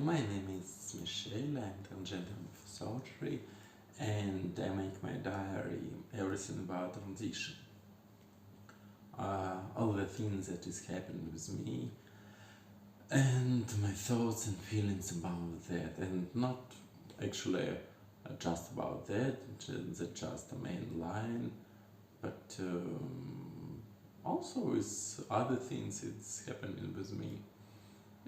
my name is Michelle, I'm transgender with surgery, and I make my diary everything about transition. All the things that is happening with me, and my thoughts and feelings about that, and not actually just about that, that's just a main line, but also with other things it's happening with me.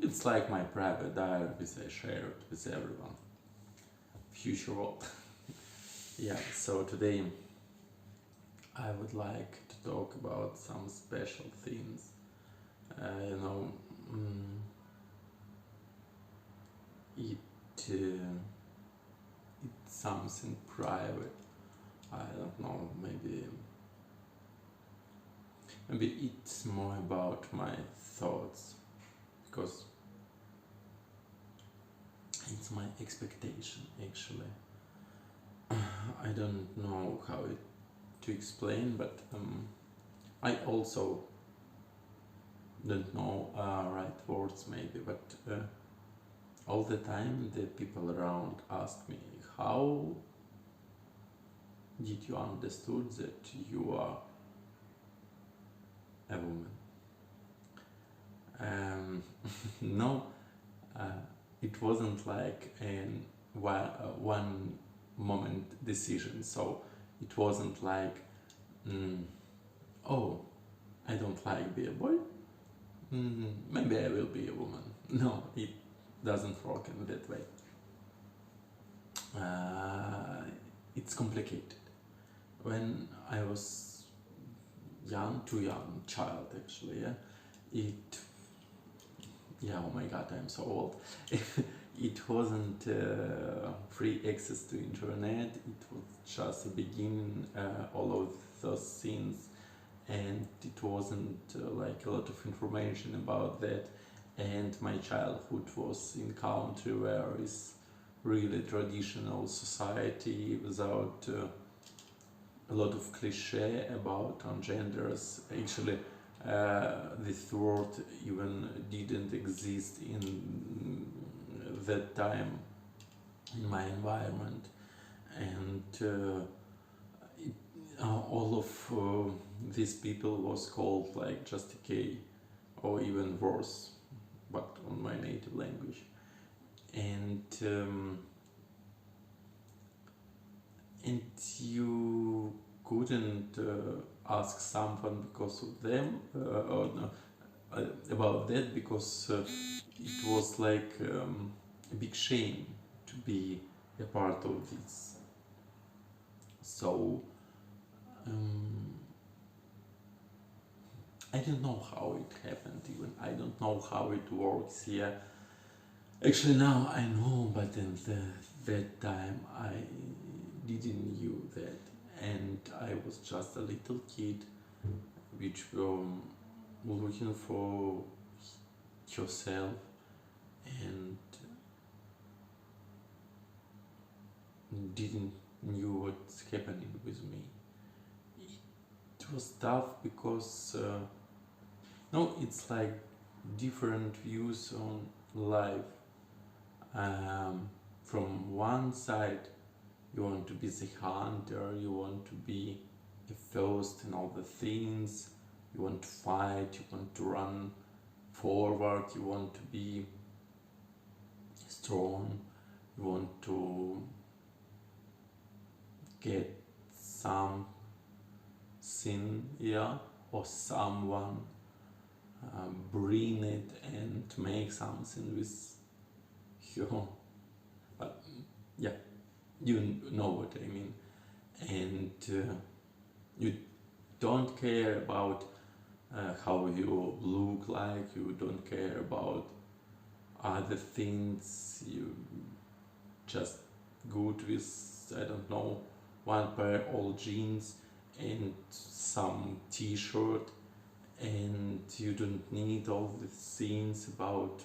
It's like my private diary which I shared with everyone. Future world. Yeah, so today I would like to talk about some special things. You know, it's something private. I don't know, maybe it's more about my thoughts, because it's my expectation actually. I don't know how to explain, but I also don't know right words maybe, but all the time the people around ask me, how did you understood that you are a woman? No, it wasn't like one moment decision, so it wasn't like oh, I don't like be a boy, maybe I will be a woman. No, it doesn't work in that way. It's complicated. When I was too young child actually, oh my god, I'm so old. It wasn't free access to internet, it was just a beginning, all of those things, and it wasn't like a lot of information about that, and my childhood was in country where is really traditional society without a lot of cliche about transgenders. Actually, this word even didn't exist in that time in my environment, and all of these people was called like just a K, or even worse, but on my native language. And you couldn't ask someone because of them, or no, about that, because it was like a big shame to be a part of this. So I don't know how it happened, even I don't know how it works here. Actually now I know, but in that time I didn't knew that, and I was just a little kid which looking for yourself, and didn't knew what's happening with me. It was tough because no, it's like different views on life. From one side, you want to be the hunter, you want to be the first in all the things, you want to fight, you want to run forward, you want to be strong, you want to get something, yeah, or someone, bring it and make something with you. But yeah, you know what I mean. And you don't care about how you look like, you don't care about other things, you just good with, I don't know, one pair old jeans and some t-shirt, and you don't need all the things about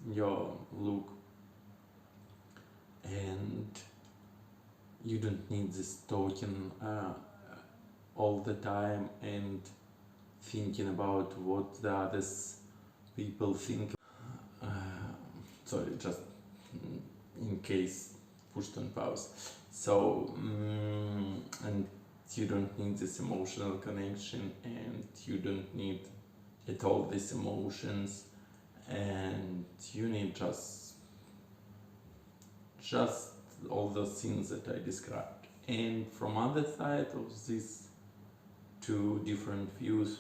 your look, and you don't need this talking all the time and thinking about what the others people think. sorry, just in case pushed on pause. So and you don't need this emotional connection, and you don't need at all these emotions, and you need just all those things that I described. And from other side of these two different views,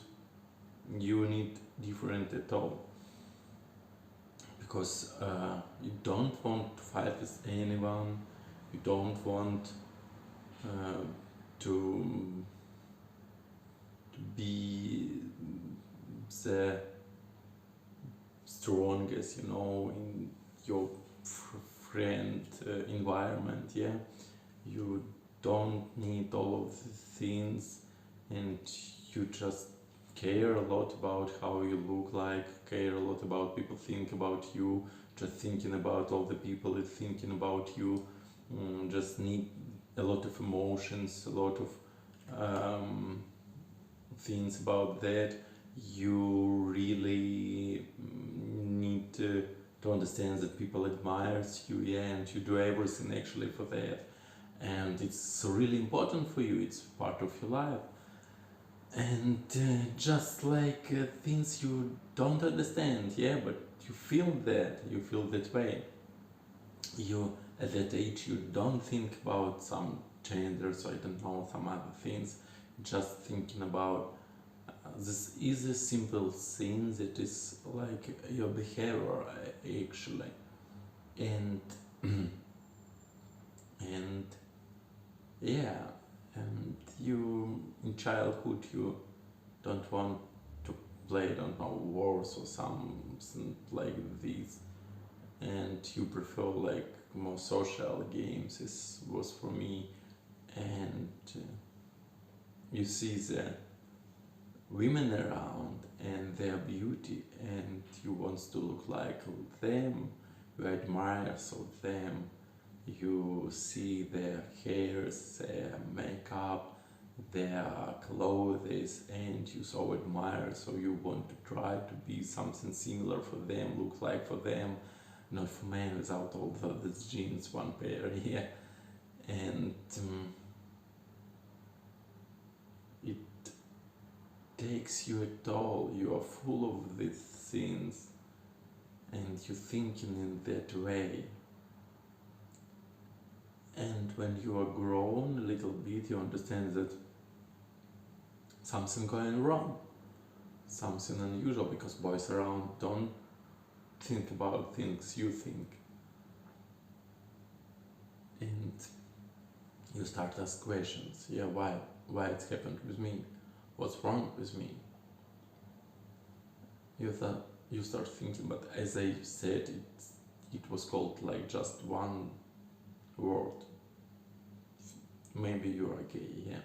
you need different at all, because you don't want to fight with anyone, you don't want uh, to be the strongest, in your friend environment. Yeah, you don't need all of the things, and you just care a lot about how you look like, care a lot about people think about you, just thinking about all the people that thinking about you, just need a lot of emotions, a lot of things about that. You really need to understand that people admires you, yeah, and you do everything actually for that, and it's really important for you, it's part of your life. And just like things you don't understand, yeah, but you feel that way. You at that age you don't think about some genders, or I don't know, some other things, just thinking about this is a simple thing that is like your behavior actually. And and yeah, and you in childhood you don't want to play, I don't know, wars or something like this, and you prefer like more social games. This was for me. And you see the women around and their beauty, and you want to look like them, you admire so them, you see their hairs, their makeup, their clothes, and you so admire, so you want to try to be something similar for them, look like for them, not for men without all these jeans, one pair here. And it takes you at all, you are full of these things, and you're thinking in that way. And when you are grown a little bit, you understand that something going wrong, something unusual, because boys around don't think about things you think. And you start to ask questions. Yeah, why it's happened with me? What's wrong with me? You start thinking, but as I said, it was called like just one word. Maybe you are gay, yeah.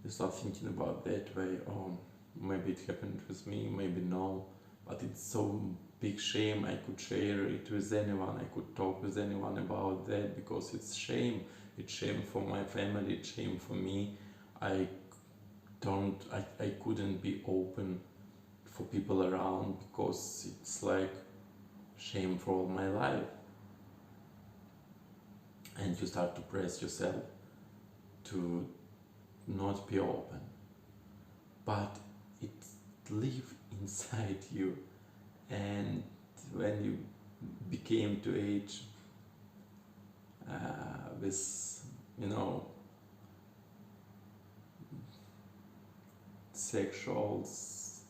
You start thinking about that way. Oh, maybe it happened with me, maybe no. But it's so big shame. I could share it with anyone. I could talk with anyone about that, because it's shame. It's shame for my family. It's shame for me. I couldn't be open for people around, because it's like shame for all my life. And you start to press yourself to not be open, but it lives inside you. And when you became to age with, sexual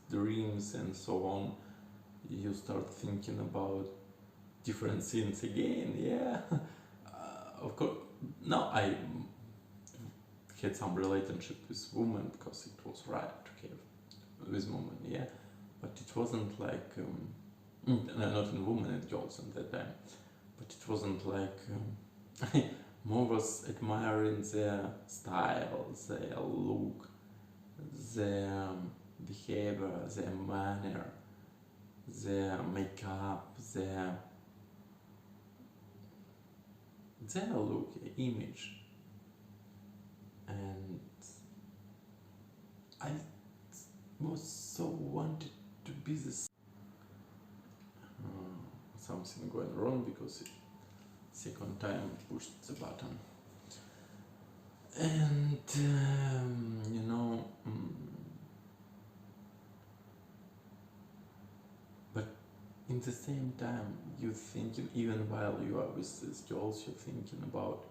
dreams and so on, you start thinking about different things again, yeah. Of course, now I had some relationship with women, because it was right to have with women, yeah, but it wasn't like not in women and girls at that time, but it wasn't like more was admiring their style, their look, their behavior, their manner, their makeup, their look, image. And I was so wanted to be this something going wrong because it second time pushed the button. And but in the same time you're thinking, even while you are with these girls, you're thinking about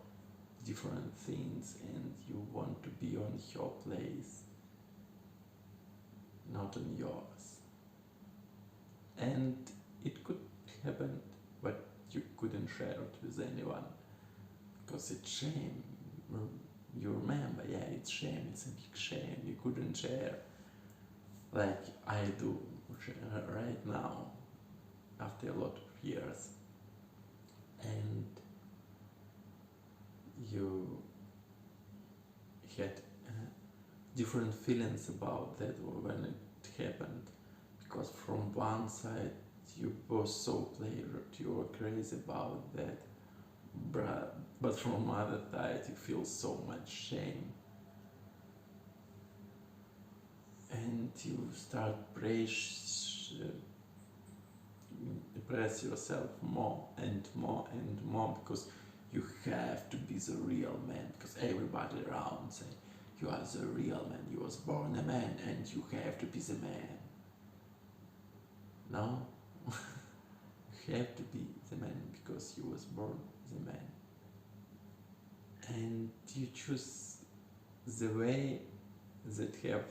different things and you want to be on your place, not on yours. And it could happen, but you couldn't share it with anyone because it's shame. You remember, yeah, it's shame, it's a big shame. You couldn't share like I do right now after a lot of years. And you had different feelings about that when it happened, because from one side you were so pleasured, you were crazy about that, but from other side you feel so much shame, and you start press yourself more and more and more, because you have to be the real man, because everybody around say you are the real man, you was born a man and you have to be the man. No, you have to be the man because you was born the man, and you choose the way that have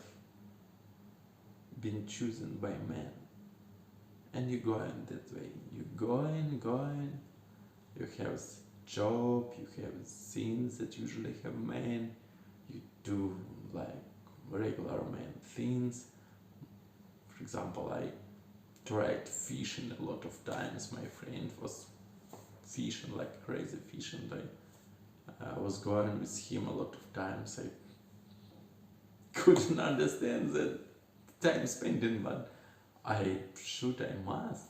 been chosen by men, and you go in that way. You go in, you have job, you have things that usually have men, you do like regular man things. For example, I tried fishing a lot of times. My friend was fishing like crazy fishing. I was going with him a lot of times. I couldn't understand the time spending, but I must.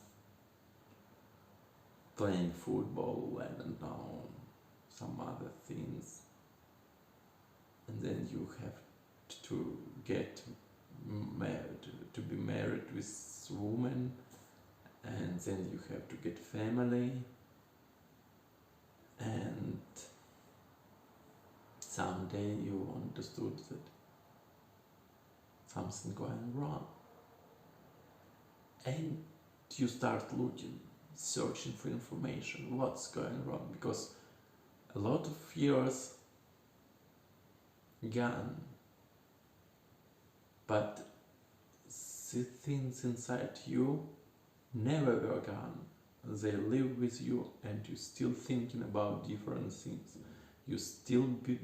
Playing football, I don't know, some other things. And then you have to get married, to be married with woman, and then you have to get family, and someday you understood that something going wrong, and you start looking, searching for information, what's going wrong, because a lot of years gone, but the things inside you never were gone. They live with you, and you're still thinking about different things. You still be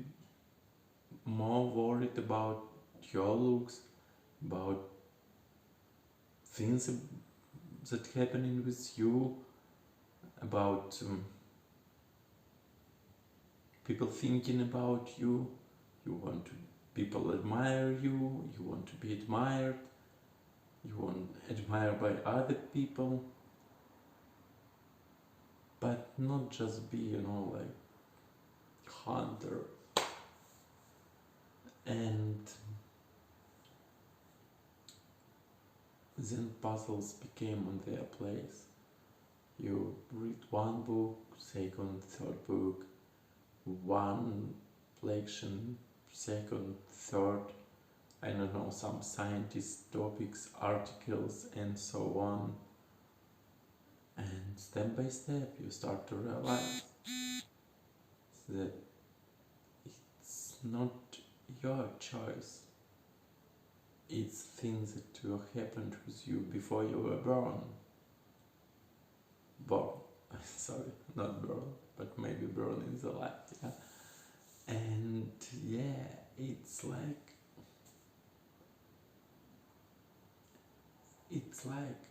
more worried about your looks, about things that happening with you, about people thinking about you. You want to people admire you, you want to be admired, you want admired by other people, but not just be, like hunter. And then puzzles became on their place. You read one book, second, third book, one collection, second, third, I don't know, some scientist topics, articles, and so on. And step by step you start to realize that it's not your choice. It's things that will happen with you before you were born. Sorry, not born, but maybe born in the life, yeah. And yeah, it's like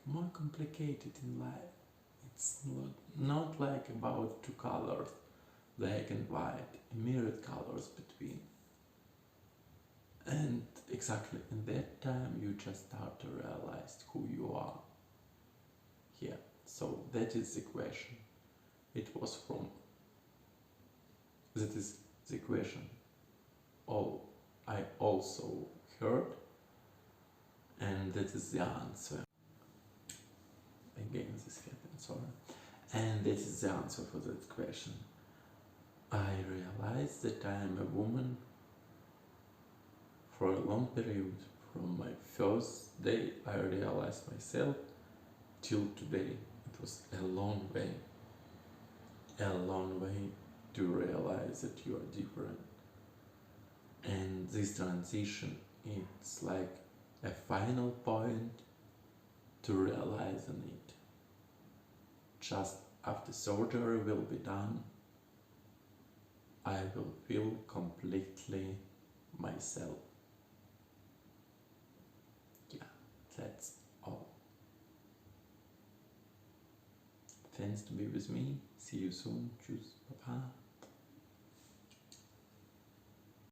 more complicated in life. It's not like about two colors, black and white, mirrored colors between. And exactly in that time you just start to realize who you are here. So that is the question. That is the question I also heard, and that is the answer. Again, this happened, sorry. And this is the answer for that question. I realized that I am a woman for a long period. From my first day I realized myself till today. It was a long way to realize that you are different. And this transition, it's like a final point to realizing it. Just after surgery will be done, I will feel completely myself. Yeah, that's all. Thanks to be with me. See you soon. Tschüss. Baba.